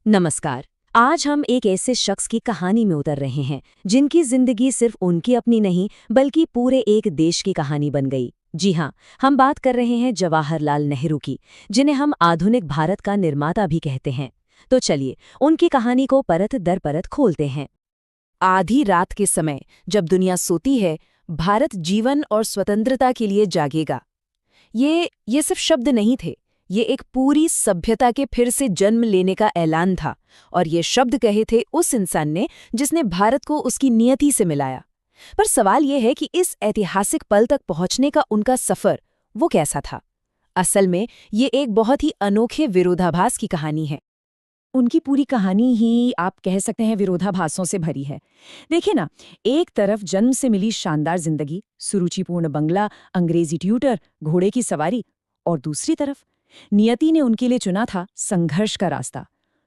नमस्कार। आज हम एक ऐसे शख्स की कहानी में उतर रहे हैं जिनकी जिंदगी सिर्फ उनकी अपनी नहीं बल्कि पूरे एक देश की कहानी बन गई। जी हाँ, हम बात कर रहे हैं जवाहरलाल नेहरू की, जिन्हें हम आधुनिक भारत का निर्माता भी कहते हैं। तो चलिए उनकी कहानी को परत दर परत खोलते हैं। आधी रात के समय जब दुनिया सोती है, भारत जीवन और स्वतंत्रता के लिए जागेगा। ये सिर्फ शब्द नहीं थे, ये एक पूरी सभ्यता के फिर से जन्म लेने का ऐलान था। और ये शब्द कहे थे उस इंसान ने जिसने भारत को उसकी नियति से मिलाया। पर सवाल ये है कि इस ऐतिहासिक पल तक पहुंचने का उनका सफर वो कैसा था। असल में ये एक बहुत ही अनोखे विरोधाभास की कहानी है। उनकी पूरी कहानी ही आप कह सकते हैं विरोधाभासों से भरी है। देखिए ना, एक तरफ जन्म से मिली शानदार जिंदगी, सुरुचिपूर्ण बंगला, अंग्रेजी ट्यूटर, घोड़े की सवारी, और दूसरी तरफ नियति ने उनके लिए चुना था संघर्ष का रास्ता।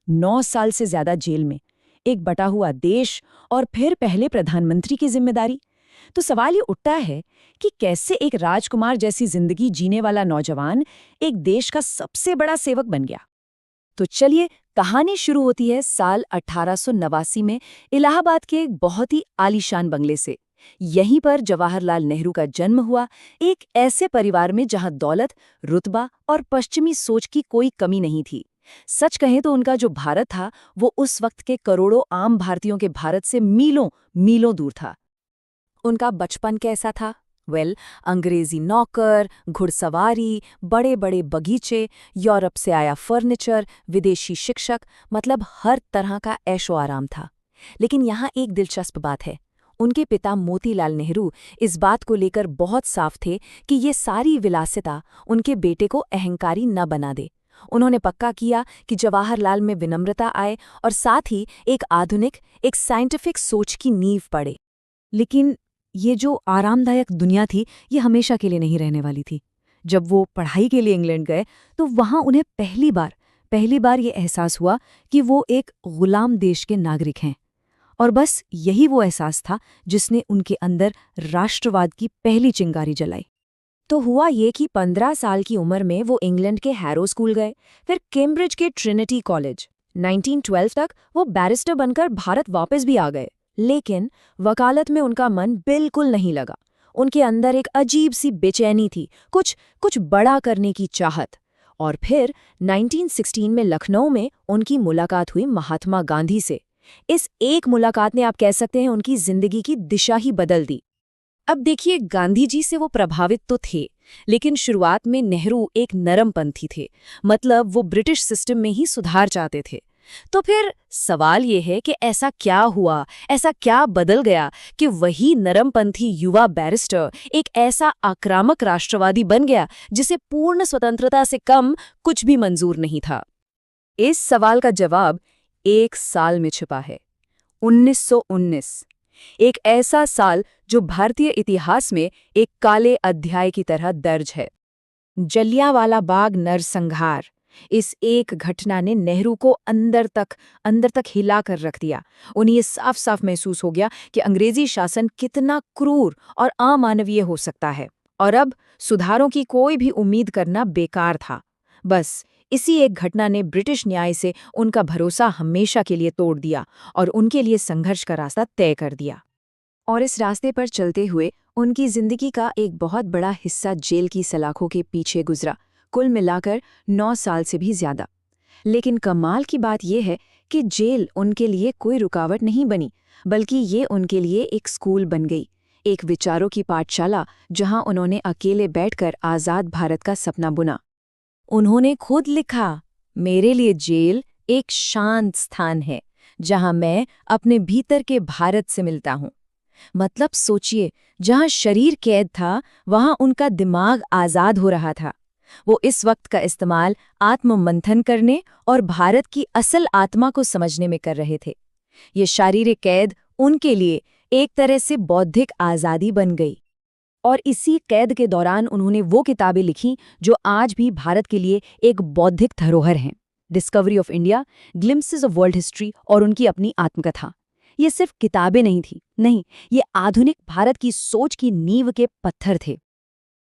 9 साल से ज्यादा जेल में, एक बटा हुआ देश और फिर पहले प्रधानमंत्री की जिम्मेदारी। तो सवाल ये उठता है कि कैसे एक राजकुमार जैसी जिंदगी जीने वाला नौजवान एक देश का सबसे बड़ा सेवक बन गया। तो चलिए, कहानी शुरू होती है साल 1889 में इलाहाबाद के एक बहुत ही आलीशान बंगले से। यहीं पर जवाहरलाल नेहरू का जन्म हुआ, एक ऐसे परिवार में जहां दौलत, रुतबा और पश्चिमी सोच की कोई कमी नहीं थी। सच कहें तो उनका जो भारत था वो उस वक्त के करोड़ों आम भारतीयों के भारत से मीलों मीलों दूर था। उनका बचपन कैसा था? अंग्रेजी नौकर, घुड़सवारी, बड़े बड़े बगीचे, यूरोप से आया फर्नीचर, विदेशी शिक्षक, मतलब हर तरह का ऐशो आराम था। लेकिन यहाँ एक दिलचस्प बात है। उनके पिता मोतीलाल नेहरू इस बात को लेकर बहुत साफ थे कि ये सारी विलासिता उनके बेटे को अहंकारी न बना दे। उन्होंने पक्का किया कि जवाहरलाल में विनम्रता आए और साथ ही एक आधुनिक, एक साइंटिफिक सोच की नींव पड़े। लेकिन ये जो आरामदायक दुनिया थी, ये हमेशा के लिए नहीं रहने वाली थी। जब वो पढ़ाई के लिए इंग्लैंड गए तो वहाँ उन्हें पहली बार ये एहसास हुआ कि वो एक गुलाम देश के नागरिक हैं। और बस यही वो एहसास था जिसने उनके अंदर राष्ट्रवाद की पहली चिंगारी जलाई। तो हुआ ये कि 15 साल की उम्र में वो इंग्लैंड के हैरो स्कूल गए, फिर कैम्ब्रिज के ट्रिनिटी कॉलेज। 1912 तक वो बैरिस्टर बनकर भारत वापस भी आ गए। लेकिन वकालत में उनका मन बिल्कुल नहीं लगा। उनके अंदर एक अजीब सी बेचैनी थी, कुछ बड़ा करने की चाहत। और फिर 1916 में लखनऊ में उनकी मुलाकात हुई महात्मा गांधी से। इस एक मुलाकात ने, आप कह सकते हैं, उनकी जिंदगी की दिशा ही बदल दी। अब देखिए, गांधी जी से वो प्रभावित तो थे, लेकिन शुरुआत में नेहरू एक नरमपंथी थे। मतलब वो ब्रिटिश सिस्टम में ही सुधार चाहते थे। तो फिर सवाल ये है कि ऐसा क्या हुआ, ऐसा क्या बदल गया कि वही नरमपंथी युवा बैरिस्टर एक ऐसा आक्रामक राष्ट्रवादी बन गया जिसे पूर्ण स्वतंत्रता से कम कुछ भी मंजूर नहीं था। इस सवाल का जवाब 1 साल में छिपा है। 1919, एक ऐसा साल जो भारतीय इतिहास में एक काले अध्याय की तरह दर्ज है। जलियांवाला बाग नरसंहार, इस एक घटना ने नेहरू को अंदर तक हिला कर रख दिया। उन्हें ये साफ साफ महसूस हो गया कि अंग्रेजी शासन कितना क्रूर और अमानवीय हो सकता है, और अब सुधारों की कोई भी उम्मीद करना बेकार था। बस इसी एक घटना ने ब्रिटिश न्याय से उनका भरोसा हमेशा के लिए तोड़ दिया और उनके लिए संघर्ष का रास्ता तय कर दिया। और इस रास्ते पर चलते हुए उनकी जिंदगी का एक बहुत बड़ा हिस्सा जेल की सलाखों के पीछे गुजरा, कुल मिलाकर 9 साल से भी ज्यादा। लेकिन कमाल की बात यह है कि जेल उनके लिए कोई रुकावट नहीं बनी, बल्कि ये उनके लिए एक स्कूल बन गई, एक विचारों की पाठशाला जहां उन्होंने अकेले बैठकर आज़ाद भारत का सपना बुना। उन्होंने खुद लिखा, मेरे लिए जेल एक शांत स्थान है जहां मैं अपने भीतर के भारत से मिलता हूं। मतलब सोचिए, जहां शरीर कैद था वहां उनका दिमाग आज़ाद हो रहा था। वो इस वक्त का इस्तेमाल आत्ममंथन करने और भारत की असल आत्मा को समझने में कर रहे थे। ये शारीरिक कैद उनके लिए एक तरह से बौद्धिक आज़ादी बन गई। और इसी कैद के दौरान उन्होंने वो किताबें लिखीं जो आज भी भारत के लिए एक बौद्धिक धरोहर हैं। Discovery of India, glimpses of world history और उनकी अपनी आत्मकथा। ये सिर्फ किताबें नहीं, ये आधुनिक भारत की सोच की नींव के पत्थर थे।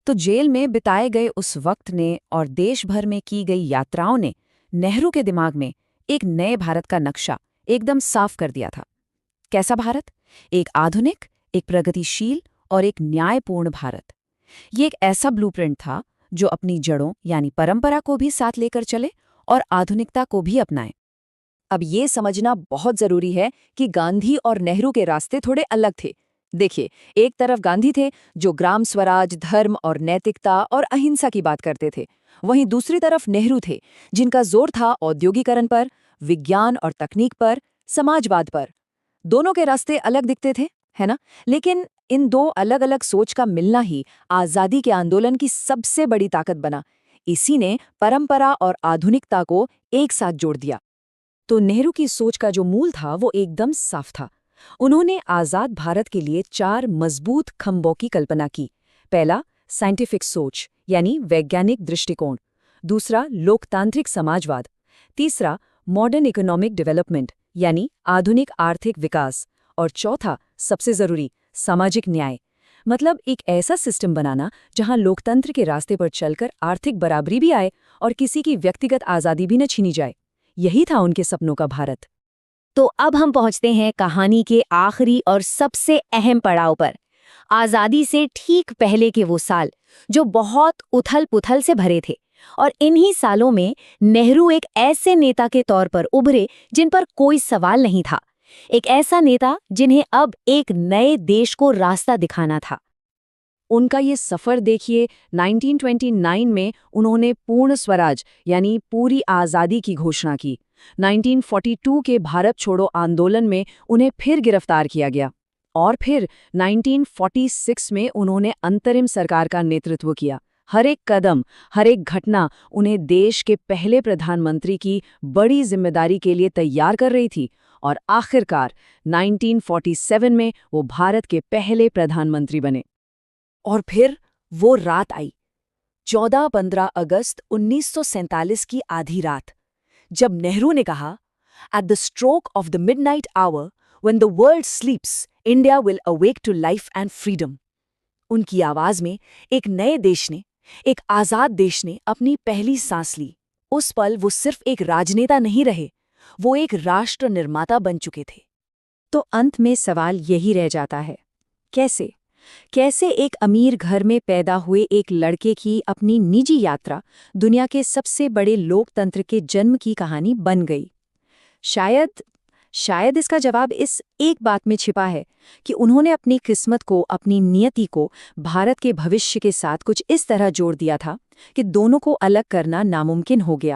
तो जेल में बिताए गए उस वक्त ने और देश भर में की गई यात्राओं ने नेहरू के दिमाग में एक नए भारत का नक्शा एकदम साफ कर दिया था। कैसा भारत? एक आधुनिक, एक प्रगतिशील और एक न्यायपूर्ण भारत। ये एक ऐसा ब्लूप्रिंट था जो अपनी जड़ों यानी परंपरा को भी साथ लेकर चले और आधुनिकता को भी अपनाए। अब ये समझना बहुत जरूरी है कि गांधी और नेहरू के रास्ते थोड़े अलग थे। देखिए, एक तरफ गांधी थे जो ग्राम स्वराज, धर्म और नैतिकता और अहिंसा की बात करते थे। वहीं दूसरी तरफ नेहरू थे जिनका जोर था औद्योगिकरण पर, विज्ञान और तकनीक पर, समाजवाद पर। दोनों के रास्ते अलग दिखते थे, है ना? लेकिन इन दो अलग अलग सोच का मिलना ही आजादी के आंदोलन की सबसे बड़ी ताकत बना। इसी ने परंपरा और आधुनिकता को एक साथ जोड़ दिया। तो नेहरू की सोच का जो मूल था वो एकदम साफ था। उन्होंने आजाद भारत के लिए 4 मजबूत खंभों की कल्पना की। पहला, साइंटिफिक सोच यानी वैज्ञानिक दृष्टिकोण। दूसरा, लोकतांत्रिक समाजवाद। तीसरा, मॉडर्न इकोनॉमिक डेवलपमेंट यानी आधुनिक आर्थिक विकास। और चौथा, सबसे जरूरी, सामाजिक न्याय। मतलब एक ऐसा सिस्टम बनाना जहां लोकतंत्र के रास्ते पर चलकर आर्थिक बराबरी भी आए और किसी की व्यक्तिगत आजादी भी न छीनी जाए। यही था उनके सपनों का भारत। तो अब हम पहुंचते हैं कहानी के आखिरी और सबसे अहम पड़ाव पर, आजादी से ठीक पहले के वो साल जो बहुत उथल-पुथल से भरे थे। और इन्हीं सालों में नेहरू एक ऐसे नेता के तौर पर उभरे जिन पर कोई सवाल नहीं था। एक ऐसा नेता जिन्हें अब एक नए देश को रास्ता दिखाना था। उनका ये सफर देखिए, 1929 में उन्होंने पूर्ण स्वराज यानी पूरी आज़ादी की घोषणा की। 1942 के भारत छोड़ो आंदोलन में उन्हें फिर गिरफ्तार किया गया और फिर 1946 में उन्होंने अंतरिम सरकार का नेतृत्व किया। हर एक कदम, हर एक घटना उन्हें देश के पहले प्रधानमंत्री की बड़ी जिम्मेदारी के लिए तैयार कर रही थी और आखिरकार 1947 में वो भारत के पहले प्रधानमंत्री बने। और फिर वो रात आई, 14-15 अगस्त 1947 की आधी रात, जब नेहरू ने कहा, "At the stroke of the midnight hour, when the world sleeps, India will awake to life and freedom." उनकी आवाज में एक नए देश ने, एक आजाद देश ने अपनी पहली सांस ली। उस पल वो सिर्फ एक राजनेता नहीं रहे, वो एक राष्ट्र निर्माता बन चुके थे। तो अंत में सवाल यही रह जाता है, कैसे एक अमीर घर में पैदा हुए एक लड़के की अपनी निजी यात्रा दुनिया के सबसे बड़े लोकतंत्र के जन्म की कहानी बन गई? शायद इसका जवाब इस एक बात में छिपा है कि उन्होंने अपनी किस्मत को, अपनी नियति को भारत के भविष्य के साथ कुछ इस तरह जोड़ दिया था कि दोनों को अलग करना नामुमकिन हो गया।